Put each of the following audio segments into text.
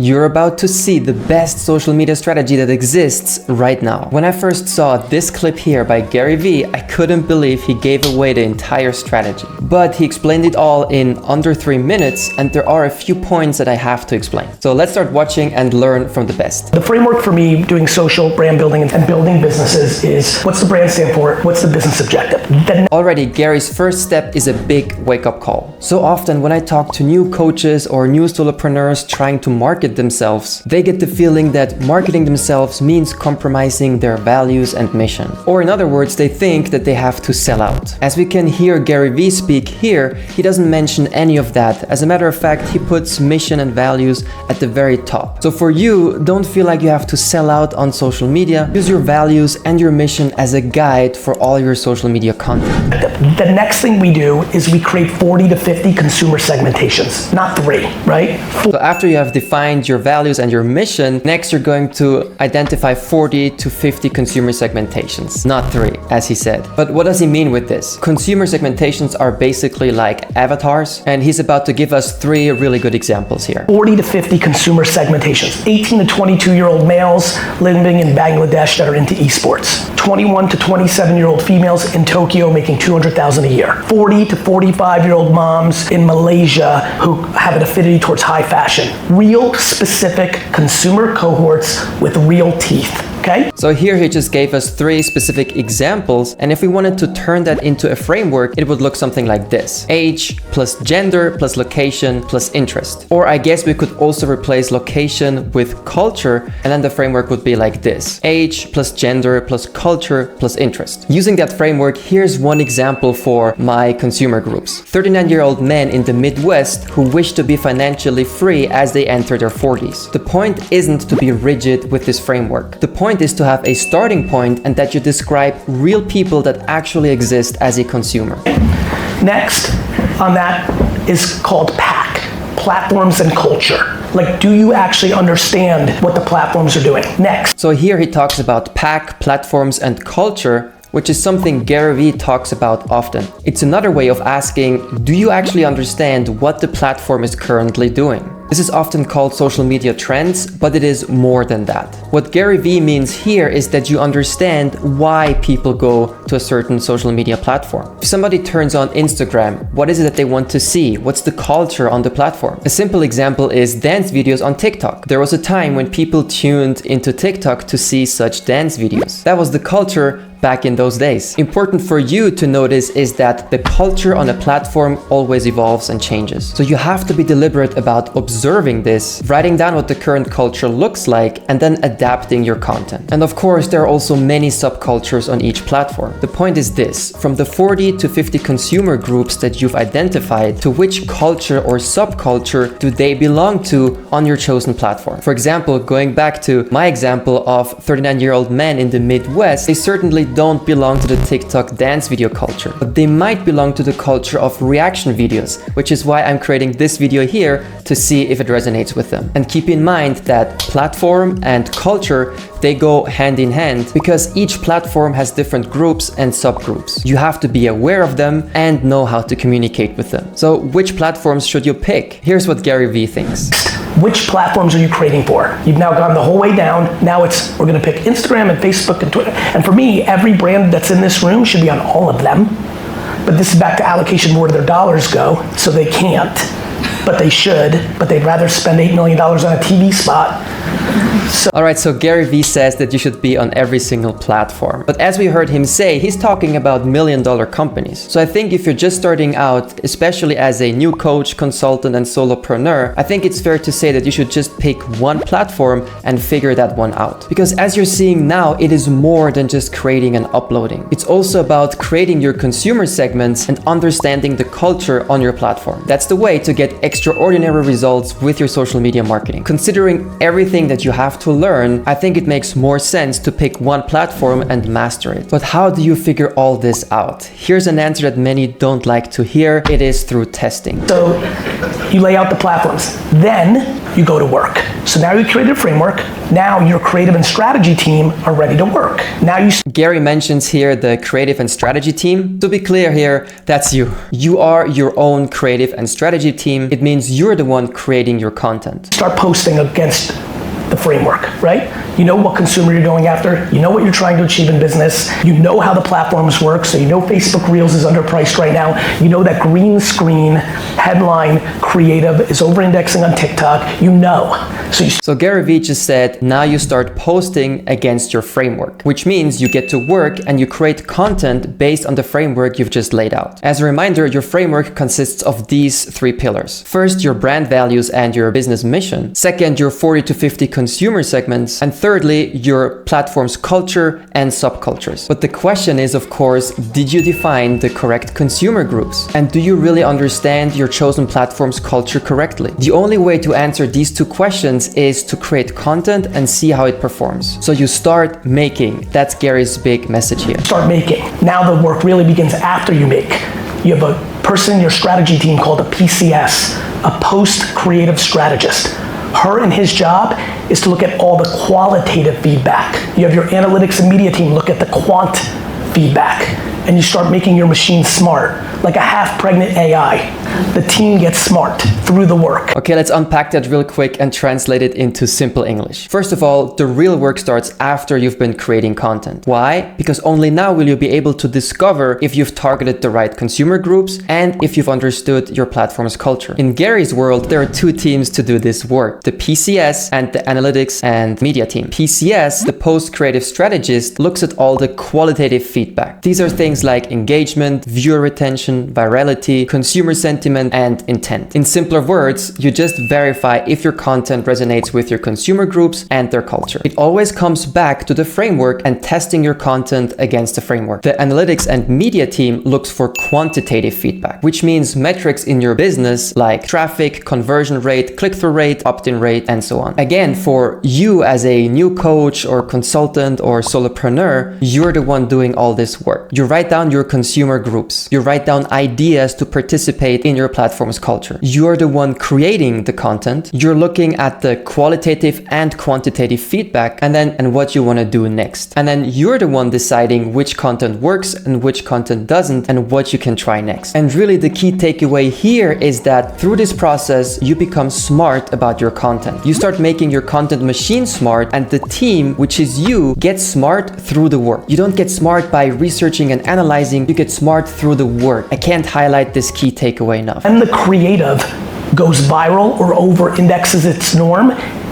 You're about to see the best social media strategy that exists right now. When I first saw this clip here by Gary Vee, I couldn't believe he gave away the entire strategy. But he explained it all in under 3 minutes, and there are a few points that I have to explain. So let's start watching and learn from the best. The framework for me doing social brand building and building businesses is, what's the brand stand for? What's the business objective? Already, Gary's first step is a big wake-up call. So often when I talk to new coaches or new solopreneurs trying to market themselves, they get the feeling that marketing themselves means compromising their values and mission. Or in other words, they think that they have to sell out. As we can hear Gary Vee speak here, he doesn't mention any of that. As a matter of fact, he puts mission and values at the very top. So for you, don't feel like you have to sell out on social media. Use your values and your mission as a guide for all your social media content. The next thing we do is we create 40 to 50 consumer segmentations, not 3, right? So after you have defined your values and your mission, next you're going to identify 40 to 50 consumer segmentations, not 3, as he said. But what does he mean with this? Consumer segmentations are basically like avatars, and he's about to give us 3 really good examples here. 40 to 50 consumer segmentations. 18 to 22-year-old males living in Bangladesh that are into esports. 21 to 27-year-old females in Tokyo making $200,000 a year. 40 to 45-year-old moms in Malaysia who have an affinity towards high fashion. Real specific consumer cohorts with real teeth. Okay? So here he just gave us 3 specific examples, and if we wanted to turn that into a framework, it would look something like this: age plus gender plus location plus interest. Or I guess we could also replace location with culture, and then the framework would be like this: age plus gender plus culture plus interest. Using that framework, here's one example for my consumer groups. 39-year-old men in the Midwest who wish to be financially free as they enter their 40s. The point isn't to be rigid with this framework. The point is to have a starting point and that you describe real people that actually exist as a consumer. Next on that is called PAC, platforms and culture. Like, do you actually understand what the platforms are doing? Next. So here he talks about PAC, platforms and culture, which is something Gary Vee talks about often. It's another way of asking, do you actually understand what the platform is currently doing? This is often called social media trends, but it is more than that. What Gary Vee means here is that you understand why people go to a certain social media platform. If somebody turns on Instagram, what is it that they want to see? What's the culture on the platform? A simple example is dance videos on TikTok. There was a time when people tuned into TikTok to see such dance videos. That was the culture back in those days. Important for you to notice is that the culture on a platform always evolves and changes. So you have to be deliberate about observing this, writing down what the current culture looks like, and then adapting your content. And of course, there are also many subcultures on each platform. The point is this: from the 40 to 50 consumer groups that you've identified, to which culture or subculture do they belong to on your chosen platform? For example, going back to my example of 39-year-old men in the Midwest, they certainly don't belong to the TikTok dance video culture, but they might belong to the culture of reaction videos, which is why I'm creating this video here to see if it resonates with them. And keep in mind that platform and culture, they go hand in hand because each platform has different groups and subgroups. You have to be aware of them and know how to communicate with them. So which platforms should you pick? Here's what Gary Vee thinks. Which platforms are you creating for? You've now gone the whole way down. Now we're gonna pick Instagram and Facebook and Twitter. And for me, every brand that's in this room should be on all of them. But this is back to allocation, where do their dollars go? So they can't, but they should, but they'd rather spend $8 million on a TV spot. Alright, so Gary Vee says that you should be on every single platform. But as we heard him say, he's talking about million-dollar companies. So I think if you're just starting out, especially as a new coach, consultant, and solopreneur, I think it's fair to say that you should just pick one platform and figure that one out. Because as you're seeing now, it is more than just creating and uploading. It's also about creating your consumer segments and understanding the culture on your platform. That's the way to get extraordinary results with your social media marketing. Considering everything that you have to learn, I think it makes more sense to pick one platform and master it. But how do you figure all this out? Here's an answer that many don't like to hear. It is through testing. So you lay out the platforms. Then you go to work. So now you created a framework. Now your creative and strategy team are ready to work. Now you... Gary mentions here the creative and strategy team. To be clear here, that's you. You are your own creative and strategy team. It means you're the one creating your content. Start posting against the framework, right? You know what consumer you're going after. You know what you're trying to achieve in business. You know how the platforms work. So you know Facebook Reels is underpriced right now. You know that green screen headline creative is over-indexing on TikTok. You know. So Gary Vee just said, now you start posting against your framework, which means you get to work and you create content based on the framework you've just laid out. As a reminder, your framework consists of these 3 pillars. First, your brand values and your business mission. Second, your 40 to 50 consumer segments. And thirdly, your platform's culture and subcultures. But the question is, of course, did you define the correct consumer groups? And do you really understand your chosen platform's culture correctly? The only way to answer these 2 questions is to create content and see how it performs. So you start making. That's Gary's big message here. Start making. Now the work really begins after you make. You have a person in your strategy team called a PCS, a post-creative strategist. Her and his job is to look at all the qualitative feedback. You have your analytics and media team look at the quant feedback, and you start making your machine smart, like a half-pregnant AI. The team gets smart through the work. Okay, let's unpack that real quick and translate it into simple English. First of all, the real work starts after you've been creating content. Why? Because only now will you be able to discover if you've targeted the right consumer groups and if you've understood your platform's culture. In Gary's world, there are 2 teams to do this work, the PCS and the analytics and media team. PCS, the post-creative strategist, looks at all the qualitative feedback. These are things like engagement, viewer retention, virality, consumer sentiment, and intent. In simpler words, you just verify if your content resonates with your consumer groups and their culture. It always comes back to the framework and testing your content against the framework. The analytics and media team looks for quantitative feedback, which means metrics in your business like traffic, conversion rate, click-through rate, opt-in rate, and so on. Again, for you as a new coach or consultant or solopreneur, you're the one doing all this work. You write down your consumer groups. You write down ideas to participate in your platform's culture. You're the one creating the content. You're looking at the qualitative and quantitative feedback and what you want to do next. And then you're the one deciding which content works and which content doesn't and what you can try next. And really the key takeaway here is that through this process, you become smart about your content. You start making your content machine smart, and the team, which is you, gets smart through the work. You don't get smart by researching and analyzing, you get smart through the work. I can't highlight this key takeaway enough. And the creative goes viral or over-indexes its norm,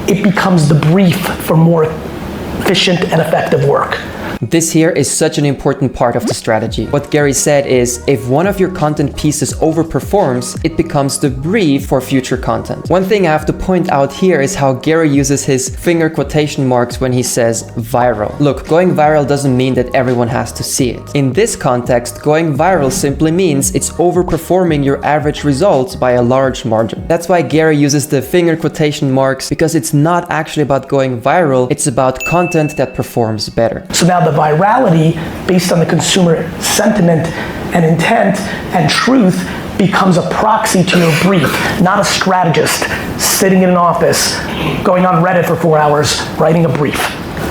it becomes the brief for more efficient and effective work. This here is such an important part of the strategy. What Gary said is, if one of your content pieces overperforms, it becomes the brief for future content. One thing I have to point out here is how Gary uses his finger quotation marks when he says viral. Look, going viral doesn't mean that everyone has to see it. In this context, going viral simply means it's overperforming your average results by a large margin. That's why Gary uses the finger quotation marks, because it's not actually about going viral, it's about content that performs better. So now the virality based on the consumer sentiment and intent and truth becomes a proxy to your brief, not a strategist sitting in an office, going on Reddit for 4 hours, writing a brief.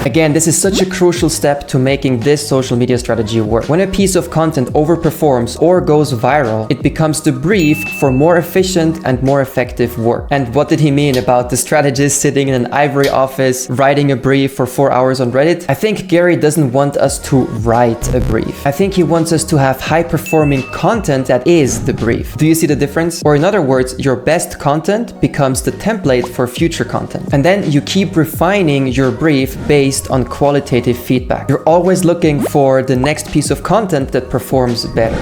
Again, this is such a crucial step to making this social media strategy work. When a piece of content overperforms or goes viral, it becomes the brief for more efficient and more effective work. And what did he mean about the strategist sitting in an ivory office writing a brief for 4 hours on Reddit? I think Gary doesn't want us to write a brief. I think he wants us to have high-performing content that is the brief. Do you see the difference? Or in other words, your best content becomes the template for future content. And then you keep refining your brief based on qualitative feedback. You're always looking for the next piece of content that performs better.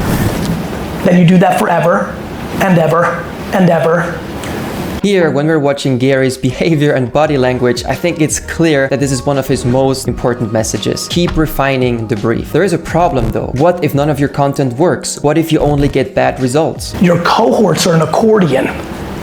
Then you do that forever and ever and ever. Here, when we're watching Gary's behavior and body language, I think it's clear that this is one of his most important messages. Keep refining the brief. There is a problem though. What if none of your content works? What if you only get bad results? Your cohorts are an accordion.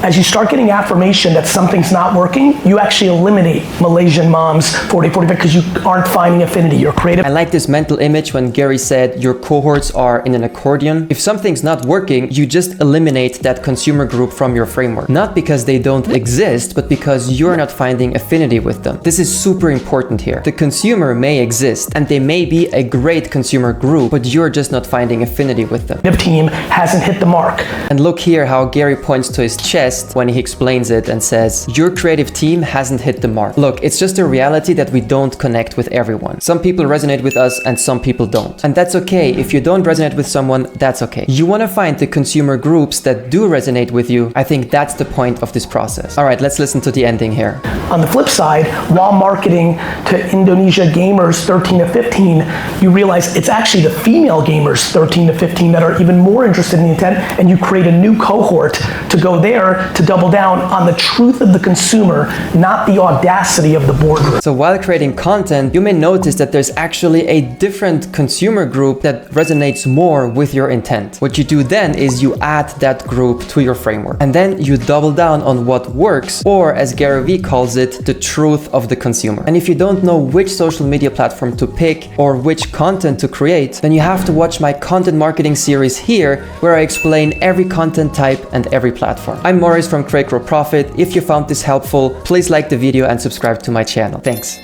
As you start getting affirmation that something's not working, you actually eliminate Malaysian moms 40-45 because you aren't finding affinity. You're creative. I like this mental image when Gary said your cohorts are in an accordion. If something's not working, you just eliminate that consumer group from your framework. Not because they don't exist, but because you're not finding affinity with them. This is super important here. The consumer may exist and they may be a great consumer group, but you're just not finding affinity with them. The team hasn't hit the mark. And look here how Gary points to his chest when he explains it and says, your creative team hasn't hit the mark. Look, it's just a reality that we don't connect with everyone. Some people resonate with us and some people don't. And that's okay. If you don't resonate with someone, that's okay. You want to find the consumer groups that do resonate with you. I think that's the point of this process. All right, let's listen to the ending here. On the flip side, while marketing to Indonesia gamers 13 to 15, you realize it's actually the female gamers 13 to 15 that are even more interested in the intent, and you create a new cohort to go there to double down on the truth of the consumer, not the audacity of the boardroom. So while creating content, you may notice that there's actually a different consumer group that resonates more with your intent. What you do then is you add that group to your framework, and then you double down on what works, or as Gary Vee calls it, the truth of the consumer. And if you don't know which social media platform to pick or which content to create, then you have to watch my content marketing series here, where I explain every content type and every platform. I'm Maurice from CreateGrowProfit. If you found this helpful, please like the video and subscribe to my channel. Thanks.